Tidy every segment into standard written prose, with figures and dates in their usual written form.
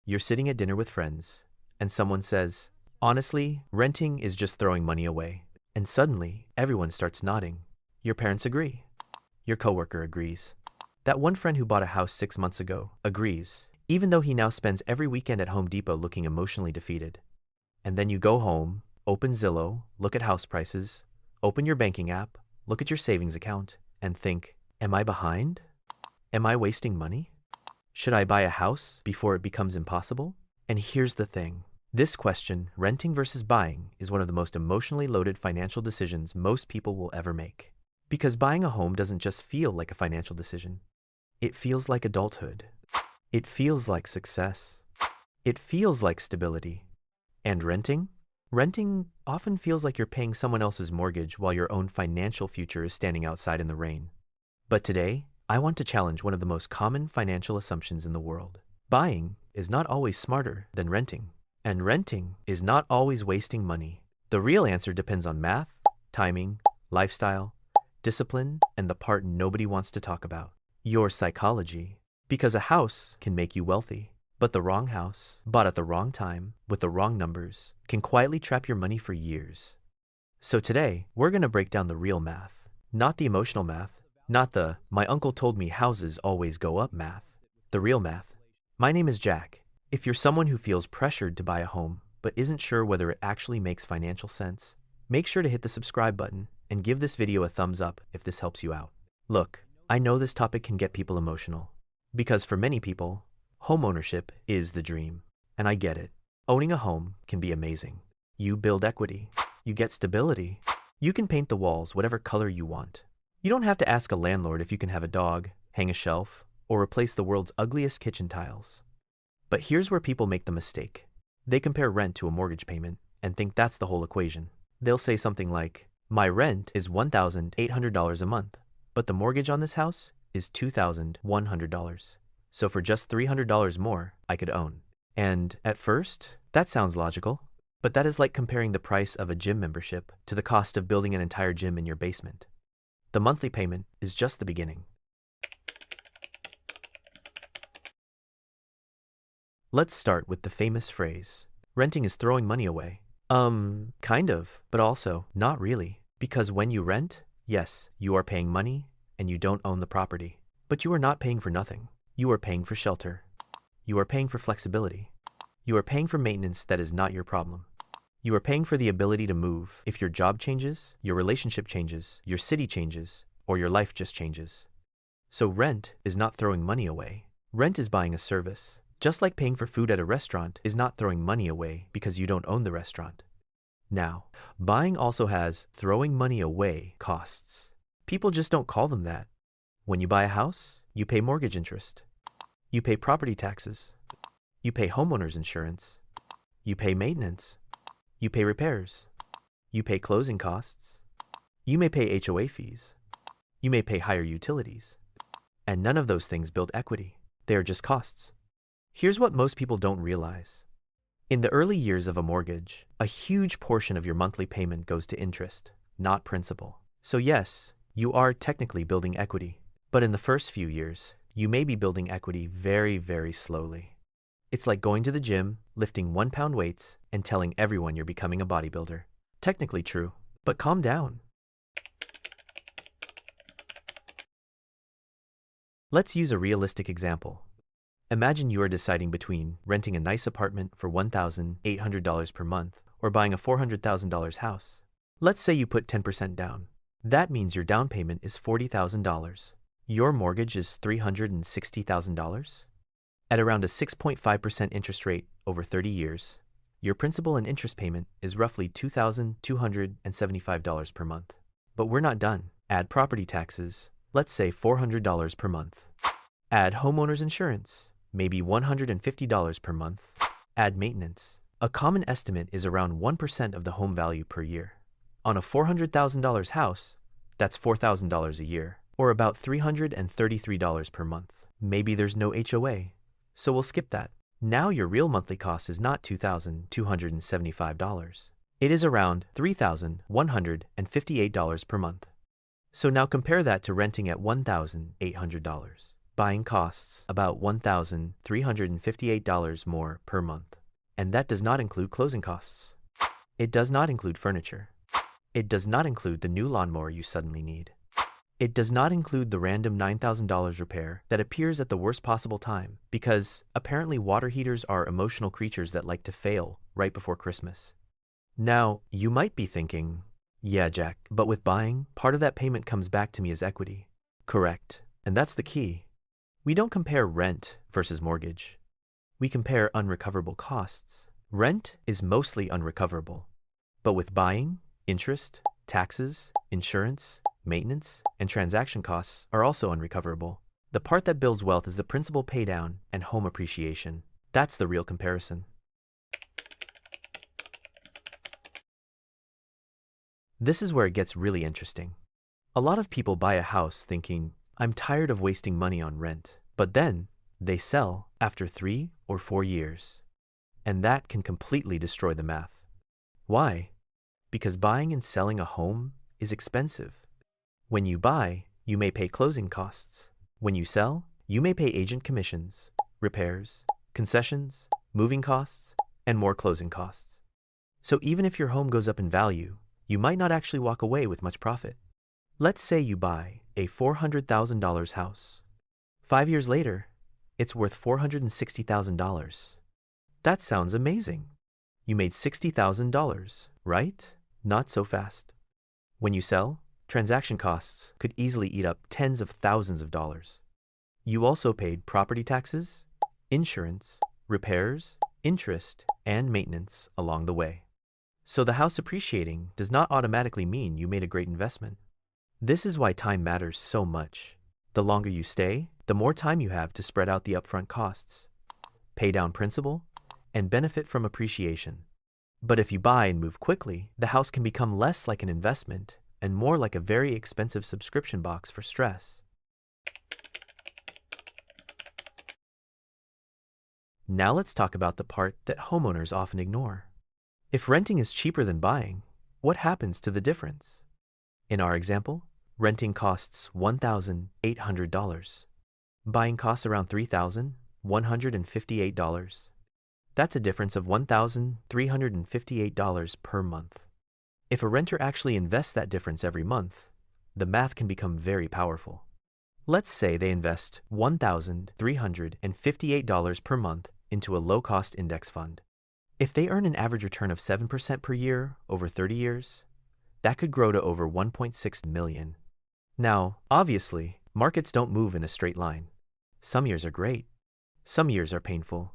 You're sitting at dinner with friends, and someone says, "Honestly, renting is just throwing money away." And suddenly, everyone starts nodding. Your parents agree. Your coworker agrees. That one friend who bought a house 6 months ago agrees, even though he now spends every weekend at Home Depot looking emotionally defeated. And then you go home, open Zillow, look at house prices, open your banking app, look at your savings account, and think, am I behind? Am I wasting money? Should I buy a house before it becomes impossible? And here's the thing. This question, renting versus buying, is one of the most emotionally loaded financial decisions most people will ever make. Because buying a home doesn't just feel like a financial decision. It feels like adulthood. It feels like success. It feels like stability. And renting? Renting often feels like you're paying someone else's mortgage while your own financial future is standing outside in the rain. But today, I want to challenge one of the most common financial assumptions in the world. Buying is not always smarter than renting. And renting is not always wasting money. The real answer depends on math, timing, lifestyle, discipline, and the part nobody wants to talk about, your psychology. Because a house can make you wealthy, but the wrong house, bought at the wrong time, with the wrong numbers, can quietly trap your money for years. So today, we're going to break down the real math, not the emotional math, not the "my uncle told me houses always go up" math, the real math. My name is Jack. If you're someone who feels pressured to buy a home, but isn't sure whether it actually makes financial sense, make sure to hit the subscribe button and give this video a thumbs up if this helps you out. Look, I know this topic can get people emotional, because for many people, homeownership is the dream. And I get it. Owning a home can be amazing. You build equity. You get stability. You can paint the walls whatever color you want. You don't have to ask a landlord if you can have a dog, hang a shelf, or replace the world's ugliest kitchen tiles. But here's where people make the mistake. They compare rent to a mortgage payment and think that's the whole equation. They'll say something like, "My rent is $1,800 a month, but the mortgage on this house is $2,100. So for just $300 more, I could own." And at first, that sounds logical, but that is like comparing the price of a gym membership to the cost of building an entire gym in your basement. The monthly payment is just the beginning. Let's start with the famous phrase, renting is throwing money away. Kind of, but also not really. Because when you rent, yes, you are paying money and you don't own the property. But you are not paying for nothing. You are paying for shelter. You are paying for flexibility. You are paying for maintenance that is not your problem. You are paying for the ability to move if your job changes, your relationship changes, your city changes, or your life just changes. So rent is not throwing money away. Rent is buying a service. Just like paying for food at a restaurant is not throwing money away because you don't own the restaurant. Now, buying also has throwing money away costs. People just don't call them that. When you buy a house, you pay mortgage interest. You pay property taxes. You pay homeowner's insurance. You pay maintenance. You pay repairs. You pay closing costs. You may pay HOA fees. You may pay higher utilities. And none of those things build equity. They are just costs. Here's what most people don't realize. In the early years of a mortgage, a huge portion of your monthly payment goes to interest, not principal. So yes, you are technically building equity, but in the first few years, you may be building equity very, very slowly. It's like going to the gym, lifting 1-pound weights, and telling everyone you're becoming a bodybuilder. Technically true, but calm down. Let's use a realistic example. Imagine you are deciding between renting a nice apartment for $1,800 per month or buying a $400,000 house. Let's say you put 10% down. That means your down payment is $40,000. Your mortgage is $360,000. At around a 6.5% interest rate over 30 years, your principal and interest payment is roughly $2,275 per month. But we're not done. Add property taxes, let's say $400 per month. Add homeowner's insurance, maybe $150 per month. Add maintenance. A common estimate is around 1% of the home value per year. On a $400,000 house, that's $4,000 a year, or about $333 per month. Maybe there's no HOA, so we'll skip that. Now your real monthly cost is not $2,275. It is around $3,158 per month. So now compare that to renting at $1,800. Buying costs about $1,358 more per month. And that does not include closing costs. It does not include furniture. It does not include the new lawnmower you suddenly need. It does not include the random $9,000 repair that appears at the worst possible time because apparently water heaters are emotional creatures that like to fail right before Christmas. Now, you might be thinking, yeah, Jack, but with buying, part of that payment comes back to me as equity. Correct. And that's the key. We don't compare rent versus mortgage. We compare unrecoverable costs. Rent is mostly unrecoverable. But with buying, interest, taxes, insurance, maintenance, and transaction costs are also unrecoverable. The part that builds wealth is the principal paydown and home appreciation. That's the real comparison. This is where it gets really interesting. A lot of people buy a house thinking, I'm tired of wasting money on rent. But then they sell after 3 or 4 years. And that can completely destroy the math. Why? Because buying and selling a home is expensive. When you buy, you may pay closing costs. When you sell, you may pay agent commissions, repairs, concessions, moving costs, and more closing costs. So even if your home goes up in value, you might not actually walk away with much profit. Let's say you buy a $400,000 house. 5 years later, it's worth $460,000. That sounds amazing. You made $60,000, right? Not so fast. When you sell, transaction costs could easily eat up tens of thousands of dollars. You also paid property taxes, insurance, repairs, interest, and maintenance along the way. So the house appreciating does not automatically mean you made a great investment. This is why time matters so much. The longer you stay, the more time you have to spread out the upfront costs, pay down principal, and benefit from appreciation. But if you buy and move quickly, the house can become less like an investment and more like a very expensive subscription box for stress. Now let's talk about the part that homeowners often ignore. If renting is cheaper than buying, what happens to the difference? In our example, renting costs $1,800. Buying costs around $3,158. That's a difference of $1,358 per month. If a renter actually invests that difference every month, the math can become very powerful. Let's say they invest $1,358 per month into a low-cost index fund. If they earn an average return of 7% per year over 30 years, that could grow to over $1.6 million. Now, obviously, markets don't move in a straight line. Some years are great. Some years are painful.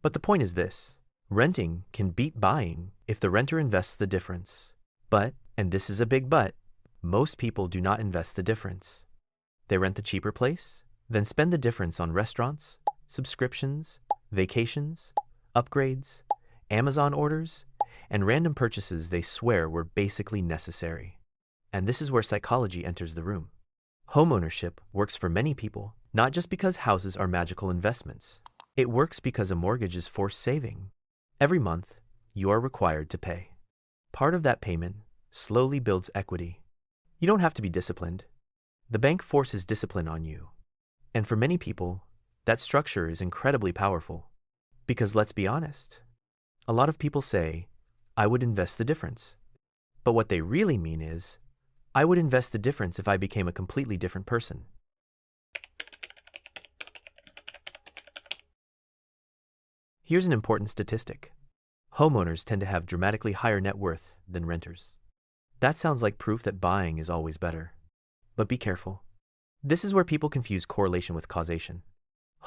But the point is this: renting can beat buying if the renter invests the difference. But, and this is a big but, most people do not invest the difference. They rent the cheaper place, then spend the difference on restaurants, subscriptions, vacations, upgrades, Amazon orders, and random purchases they swear were basically necessary. And this is where psychology enters the room. Homeownership works for many people, not just because houses are magical investments. It works because a mortgage is forced saving. Every month, you are required to pay. Part of that payment slowly builds equity. You don't have to be disciplined. The bank forces discipline on you. And for many people, that structure is incredibly powerful. Because let's be honest, a lot of people say, I would invest the difference. But what they really mean is, I would invest the difference if I became a completely different person. Here's an important statistic. Homeowners tend to have dramatically higher net worth than renters. That sounds like proof that buying is always better. But be careful. This is where people confuse correlation with causation.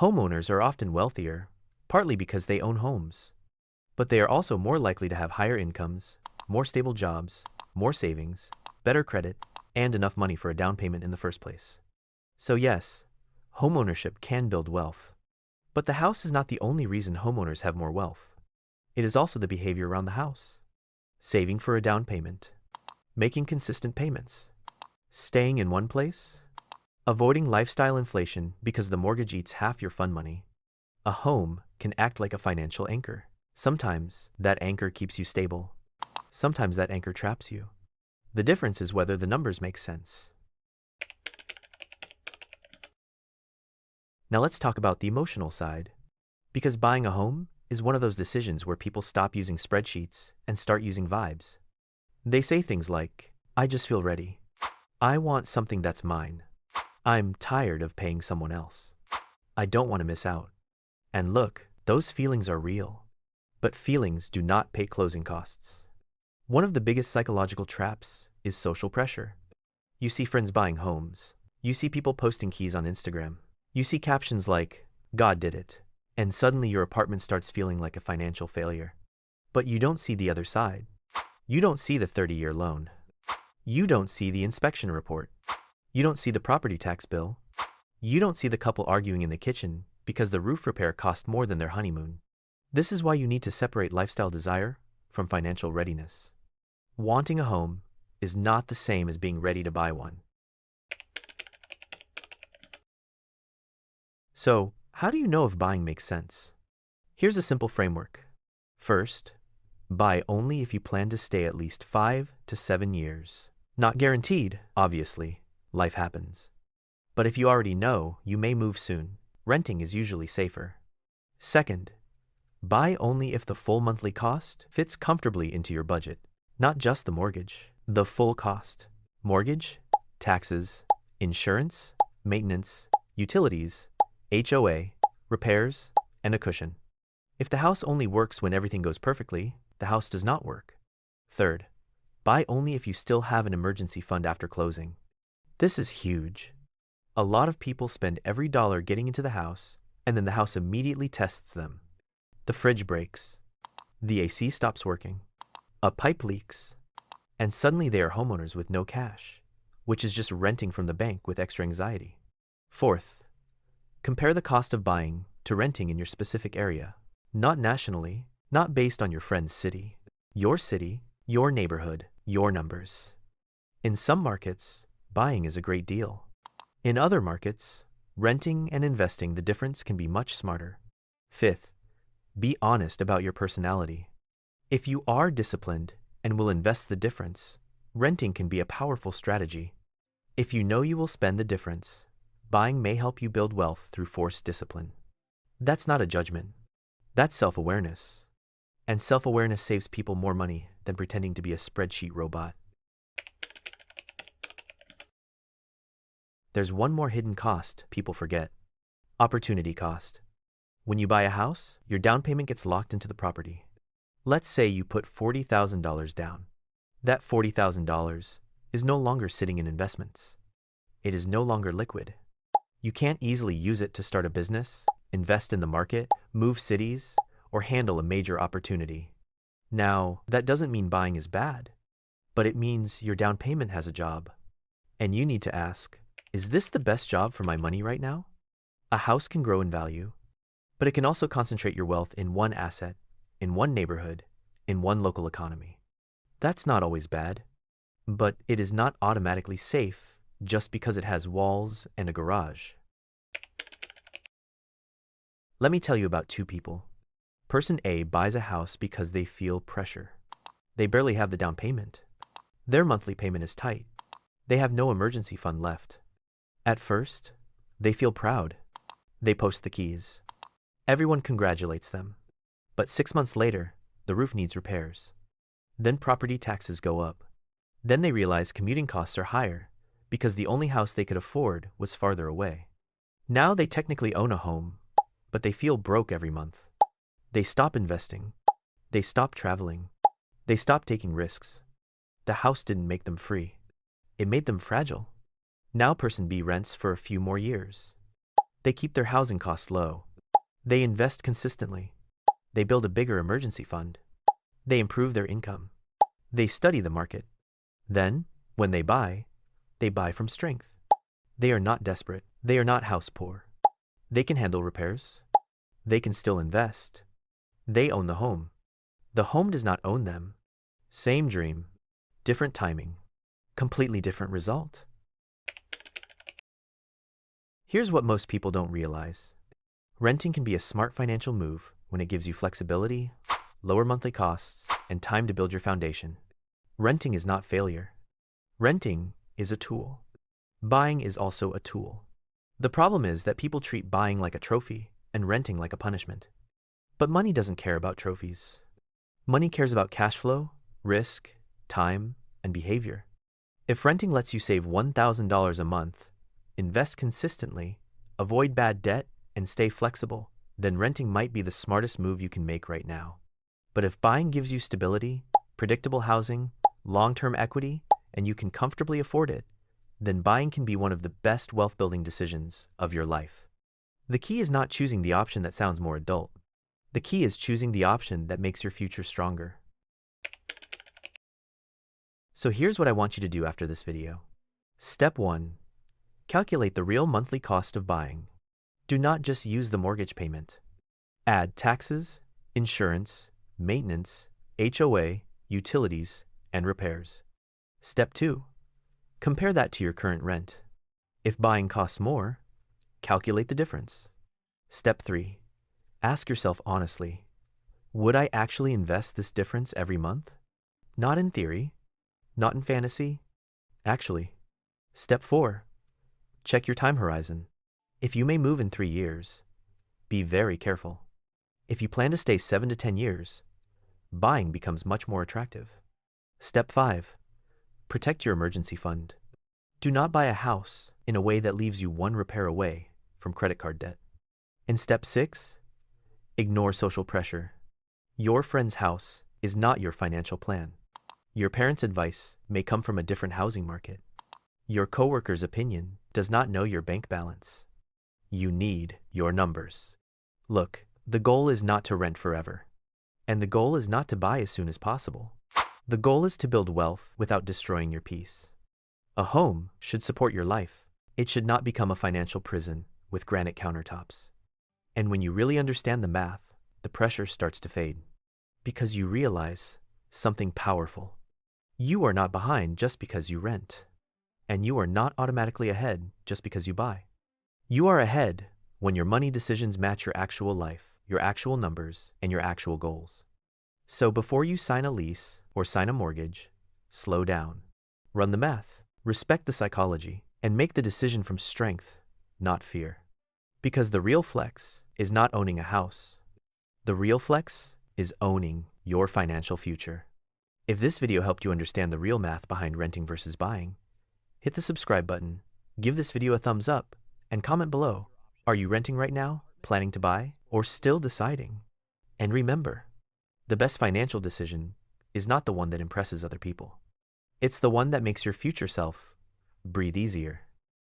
Homeowners are often wealthier, partly because they own homes. But they are also more likely to have higher incomes, more stable jobs, more savings, better credit, and enough money for a down payment in the first place. So yes, homeownership can build wealth. But the house is not the only reason homeowners have more wealth. It is also the behavior around the house. Saving for a down payment, making consistent payments, staying in one place, avoiding lifestyle inflation because the mortgage eats half your fund money. A home can act like a financial anchor. Sometimes that anchor keeps you stable. Sometimes that anchor traps you. The difference is whether the numbers make sense. Now let's talk about the emotional side. Because buying a home is one of those decisions where people stop using spreadsheets and start using vibes. They say things like, I just feel ready. I want something that's mine. I'm tired of paying someone else. I don't want to miss out. And look, those feelings are real. But feelings do not pay closing costs. One of the biggest psychological traps is social pressure. You see friends buying homes. You see people posting keys on Instagram. You see captions like, God did it. And suddenly your apartment starts feeling like a financial failure. But you don't see the other side. You don't see the 30-year loan. You don't see the inspection report. You don't see the property tax bill. You don't see the couple arguing in the kitchen because the roof repair cost more than their honeymoon. This is why you need to separate lifestyle desire from financial readiness. Wanting a home is not the same as being ready to buy one. So, how do you know if buying makes sense? Here's a simple framework. First, buy only if you plan to stay at least 5 to 7 years. Not guaranteed, obviously. Life happens. But if you already know you may move soon, renting is usually safer. Second, buy only if the full monthly cost fits comfortably into your budget. Not just the mortgage, the full cost. Mortgage, taxes, insurance, maintenance, utilities, HOA, repairs, and a cushion. If the house only works when everything goes perfectly, the house does not work. Third, buy only if you still have an emergency fund after closing. This is huge. A lot of people spend every dollar getting into the house, and then the house immediately tests them. The fridge breaks. The AC stops working. A pipe leaks. And suddenly they are homeowners with no cash, which is just renting from the bank with extra anxiety. Fourth, compare the cost of buying to renting in your specific area. Not nationally, not based on your friend's city, your neighborhood, your numbers. In some markets, buying is a great deal. In other markets, renting and investing, the difference can be much smarter. Fifth, be honest about your personality. If you are disciplined and will invest the difference, renting can be a powerful strategy. If you know you will spend the difference, buying may help you build wealth through forced discipline. That's not a judgment. That's self-awareness. And self-awareness saves people more money than pretending to be a spreadsheet robot. There's one more hidden cost people forget. Opportunity cost. When you buy a house, your down payment gets locked into the property. Let's say you put $40,000 down. That $40,000 is no longer sitting in investments. It is no longer liquid. You can't easily use it to start a business, invest in the market, move cities, or handle a major opportunity. Now, that doesn't mean buying is bad, but it means your down payment has a job. And you need to ask, is this the best job for my money right now? A house can grow in value, but it can also concentrate your wealth in one asset, in one neighborhood, in one local economy. That's not always bad, but it is not automatically safe just because it has walls and a garage. Let me tell you about two people. Person A buys a house because they feel pressure. They barely have the down payment. Their monthly payment is tight. They have no emergency fund left. At first, they feel proud. They post the keys. Everyone congratulates them. But 6 months later, the roof needs repairs. Then property taxes go up. Then they realize commuting costs are higher because the only house they could afford was farther away. Now they technically own a home, but they feel broke every month. They stop investing. They stop traveling. They stop taking risks. The house didn't make them free. It made them fragile. Now person B rents for a few more years. They keep their housing costs low. They invest consistently. They build a bigger emergency fund. They improve their income. They study the market. Then, when they buy from strength. They are not desperate. They are not house poor. They can handle repairs. They can still invest. They own the home. The home does not own them. Same dream, different timing, completely different result. Here's what most people don't realize. Renting can be a smart financial move when it gives you flexibility, lower monthly costs, and time to build your foundation. Renting is not failure. Renting is a tool. Buying is also a tool. The problem is that people treat buying like a trophy and renting like a punishment. But money doesn't care about trophies. Money cares about cash flow, risk, time, and behavior. If renting lets you save $1,000 a month, invest consistently, avoid bad debt, and stay flexible, then renting might be the smartest move you can make right now. But if buying gives you stability, predictable housing, long-term equity, and you can comfortably afford it, then buying can be one of the best wealth-building decisions of your life. The key is not choosing the option that sounds more adult. The key is choosing the option that makes your future stronger. So here's what I want you to do after this video. Step 1. Calculate the real monthly cost of buying. Do not just use the mortgage payment. Add taxes, insurance, maintenance, HOA, utilities, and repairs. Step 2. Compare that to your current rent. If buying costs more, calculate the difference. Step 3. Ask yourself honestly, would I actually invest this difference every month? Not in theory, not in fantasy, actually. Step 4. Check your time horizon. If you may move in 3 years, be very careful. If you plan to stay 7 to 10 years, buying becomes much more attractive. Step 5. Protect your emergency fund. Do not buy a house in a way that leaves you one repair away from credit card debt. And step 6. Ignore social pressure. Your friend's house is not your financial plan. Your parents' advice may come from a different housing market. Your coworker's opinion does not know your bank balance. You need your numbers. Look, the goal is not to rent forever. And the goal is not to buy as soon as possible. The goal is to build wealth without destroying your peace. A home should support your life. It should not become a financial prison with granite countertops. And when you really understand the math, the pressure starts to fade. Because you realize something powerful. You are not behind just because you rent. And you are not automatically ahead just because you buy. You are ahead when your money decisions match your actual life, your actual numbers, and your actual goals. So before you sign a lease or sign a mortgage, slow down. Run the math, respect the psychology, and make the decision from strength, not fear. Because the real flex is not owning a house. The real flex is owning your financial future. If this video helped you understand the real math behind renting versus buying, hit the subscribe button, give this video a thumbs up, and comment below. Are you renting right now, planning to buy, or still deciding? And remember, the best financial decision is not the one that impresses other people. It's the one that makes your future self breathe easier.